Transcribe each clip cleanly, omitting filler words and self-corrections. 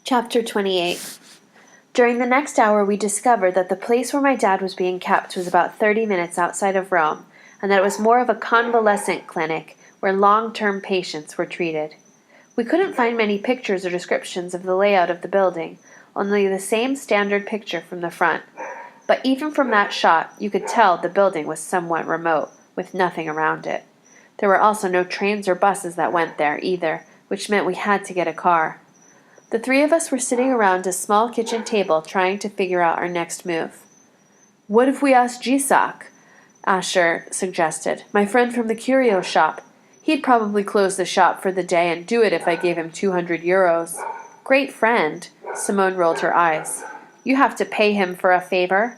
Chapter 28. During the next hour we discovered that the place where my dad was being kept was about 30 minutes outside of Rome, and that it was more of a convalescent clinic where long-term patients were treated. We couldn't find many pictures or descriptions of the layout of the building, only the same standard picture from the front. But even from that shot, you could tell the building was somewhat remote, with nothing around it. There were also no trains or buses that went there either, which meant we had to get a car. The three of us were sitting around a small kitchen table trying to figure out our next move. "What if we ask Jisak?" Asher suggested. "My friend from the curio shop. He'd probably close the shop for the day and do it if I gave him 200 euros. "Great friend." Simone rolled her eyes. "You have to pay him for a favor?"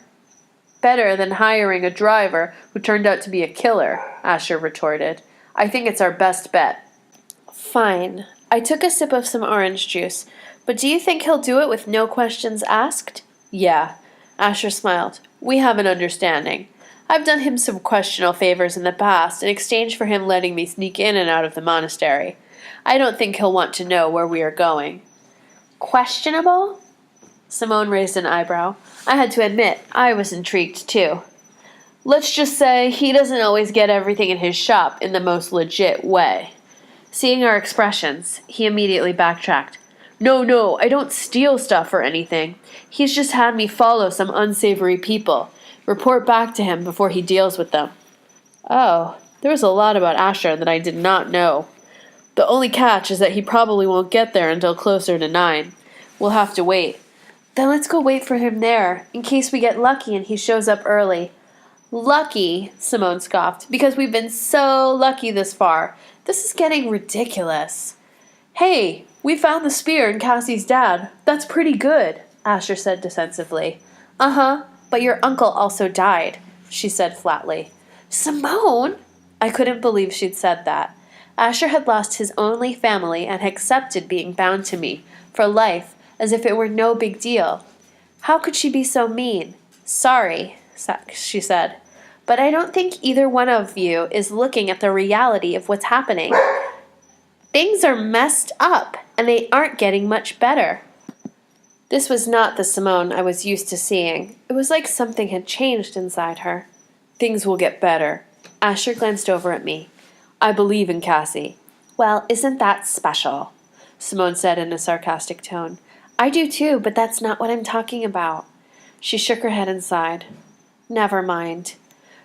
"Better than hiring a driver who turned out to be a killer," Asher retorted. "I think it's our best bet." "Fine." I took a sip of some orange juice. "But do you think he'll do it with no questions asked?" "Yeah." Asher smiled. "We have an understanding. I've done him some questionable favors in the past in exchange for him letting me sneak in and out of the monastery. I don't think he'll want to know where we are going." "Questionable?" Simone raised an eyebrow. I had to admit, I was intrigued too. "Let's just say he doesn't always get everything in his shop in the most legit way." Seeing our expressions, he immediately backtracked. No, I don't steal stuff or anything. He's just had me follow some unsavory people. Report back to him before he deals with them." Oh, there was a lot about Asher that I did not know. "The only catch is that he probably won't get there until closer to 9. We'll have to wait." "Then let's go wait for him there, in case we get lucky and he shows up early." "Lucky," Simone scoffed, "because we've been so lucky this far. This is getting ridiculous." "Hey, we found the spear and Cassie's dad. That's pretty good," Asher said defensively. "Uh-huh, but your uncle also died," she said flatly. "Simone!" I couldn't believe she'd said that. Asher had lost his only family and had accepted being bound to me, for life, as if it were no big deal. How could she be so mean? "Sorry," she said, "but I don't think either one of you is looking at the reality of what's happening. Things are messed up, and they aren't getting much better." This was not the Simone I was used to seeing. It was like something had changed inside her. "Things will get better." Asher glanced over at me. "I believe in Cassie." "Well, isn't that special?" Simone said in a sarcastic tone. "I do too, but that's not what I'm talking about." She shook her head and sighed. "Never mind."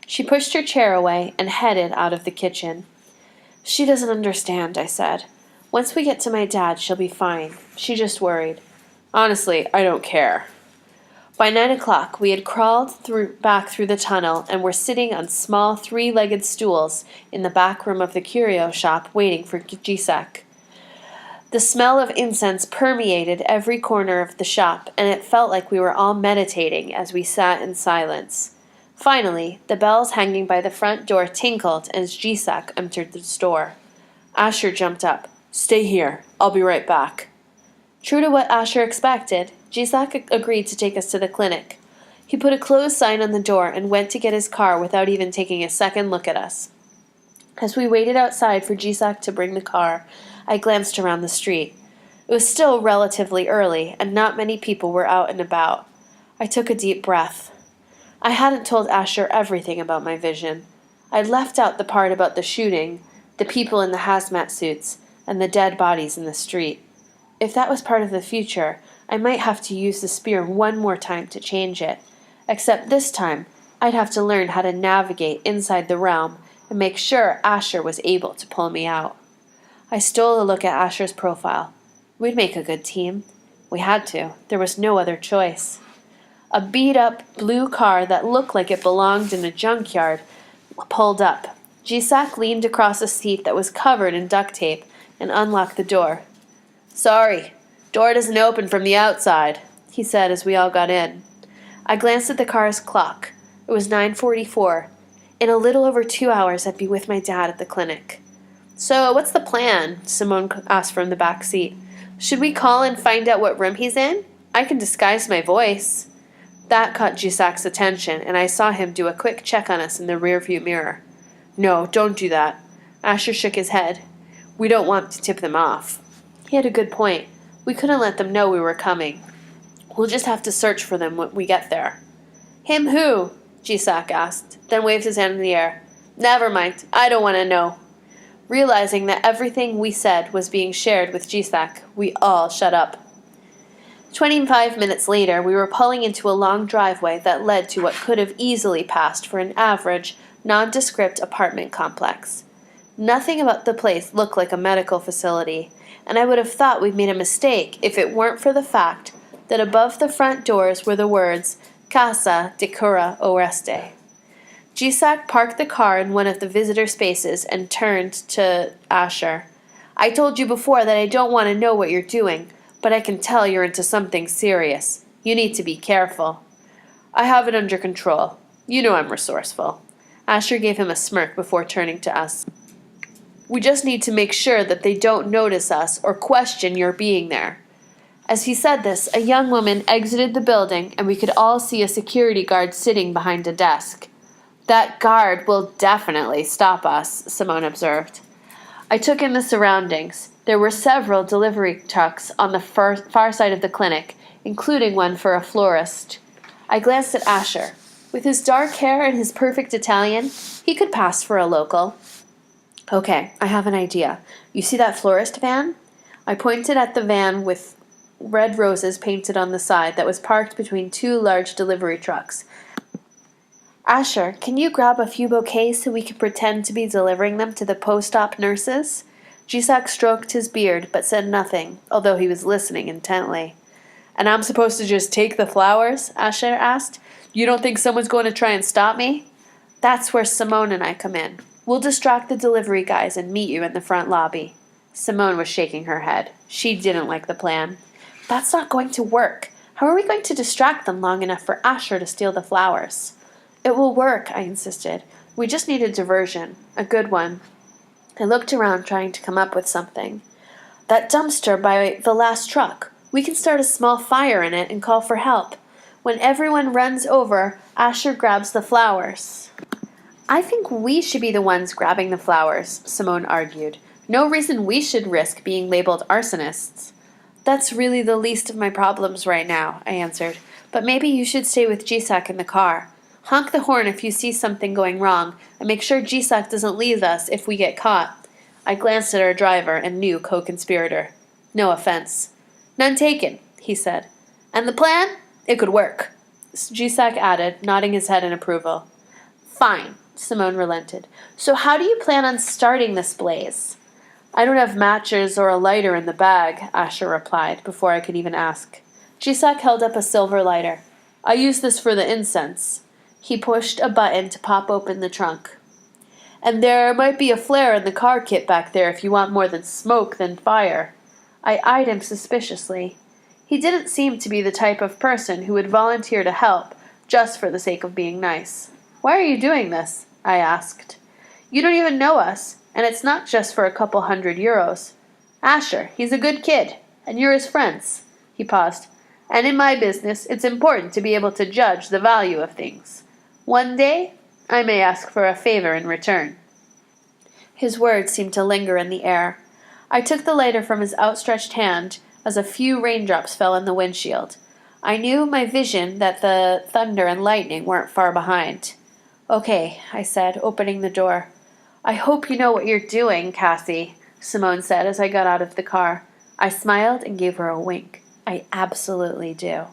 She pushed her chair away and headed out of the kitchen. "She doesn't understand," I said. "Once we get to my dad, she'll be fine. She just worried." "Honestly, I don't care." By 9 o'clock, we had crawled back through the tunnel and were sitting on small 3-legged stools in the back room of the curio shop waiting for Jisak. The smell of incense permeated every corner of the shop, and it felt like we were all meditating as we sat in silence. Finally, the bells hanging by the front door tinkled as Jisak entered the store. Asher jumped up. "Stay here. I'll be right back." True to what Asher expected, Jisak agreed to take us to the clinic. He put a closed sign on the door and went to get his car without even taking a second look at us. As we waited outside for Jisak to bring the car, I glanced around the street. It was still relatively early, and not many people were out and about. I took a deep breath. I hadn't told Asher everything about my vision. I'd left out the part about the shooting, the people in the hazmat suits, and the dead bodies in the street. If that was part of the future, I might have to use the spear one more time to change it. Except this time, I'd have to learn how to navigate inside the realm and make sure Asher was able to pull me out. I stole a look at Asher's profile. We'd make a good team. We had to. There was no other choice. A beat-up blue car that looked like it belonged in a junkyard pulled up. Jisak leaned across a seat that was covered in duct tape and unlocked the door. "Sorry, door doesn't open from the outside," he said as we all got in. I glanced at the car's clock. It was 9:44. In a little over 2 hours, I'd be with my dad at the clinic. "So, what's the plan?" Simone asked from the back seat. "Should we call and find out what room he's in? I can disguise my voice." That caught Jisak's attention, and I saw him do a quick check on us in the rearview mirror. "No, don't do that." Asher shook his head. "We don't want to tip them off." He had a good point. We couldn't let them know we were coming. We'll just have to search for them when we get there. Him who? Jisak asked, then waved his hand in the air. Never mind, I don't want to know. Realizing that everything we said was being shared with Jisak, we all shut up. 25 minutes later, we were pulling into a long driveway that led to what could have easily passed for an average, nondescript apartment complex. Nothing about the place looked like a medical facility, and I would have thought we'd made a mistake if it weren't for the fact that above the front doors were the words Casa de Cura Oeste. Jisak parked the car in one of the visitor spaces and turned to Asher. I told you before that I don't want to know what you're doing, but I can tell you're into something serious. You need to be careful. I have it under control. You know I'm resourceful. Asher gave him a smirk before turning to us. We just need to make sure that they don't notice us or question your being there. As he said this, a young woman exited the building, and we could all see a security guard sitting behind a desk. That guard will definitely stop us, Simone observed. I took in the surroundings. There were several delivery trucks on the far side of the clinic, including one for a florist. I glanced at Asher. With his dark hair and his perfect Italian, he could pass for a local. Okay, I have an idea. You see that florist van? I pointed at the van with red roses painted on the side that was parked between two large delivery trucks. Asher, can you grab a few bouquets so we can pretend to be delivering them to the post-op nurses? Jisak stroked his beard but said nothing, although he was listening intently. And I'm supposed to just take the flowers? Asher asked. You don't think someone's going to try and stop me? That's where Simone and I come in. We'll distract the delivery guys and meet you in the front lobby. Simone was shaking her head. She didn't like the plan. That's not going to work. How are we going to distract them long enough for Asher to steal the flowers? It will work, I insisted. We just need a diversion. A good one. I looked around trying to come up with something. That dumpster by the last truck. We can start a small fire in it and call for help. When everyone runs over, Asher grabs the flowers. I think we should be the ones grabbing the flowers, Simone argued. No reason we should risk being labeled arsonists. That's really the least of my problems right now, I answered. But maybe you should stay with Jisak in the car. Honk the horn if you see something going wrong, and make sure Jisak doesn't leave us if we get caught. I glanced at our driver and new co-conspirator. No offense. None taken, he said. And the plan? It could work. Jisak added, nodding his head in approval. Fine, Simone relented. So how do you plan on starting this blaze? I don't have matches or a lighter in the bag, Asher replied, before I could even ask. Jisak held up a silver lighter. I use this for the incense. He pushed a button to pop open the trunk. And there might be a flare in the car kit back there if you want more than smoke than fire. I eyed him suspiciously. He didn't seem to be the type of person who would volunteer to help just for the sake of being nice. Why are you doing this? I asked. You don't even know us, and it's not just for a couple €100. Asher, he's a good kid, and you're his friends. He paused. And in my business, it's important to be able to judge the value of things. One day, I may ask for a favor in return. His words seemed to linger in the air. I took the lighter from his outstretched hand as a few raindrops fell on the windshield. I knew my vision that the thunder and lightning weren't far behind. Okay, I said, opening the door. I hope you know what you're doing, Cassie, Simone said as I got out of the car. I smiled and gave her a wink. I absolutely do.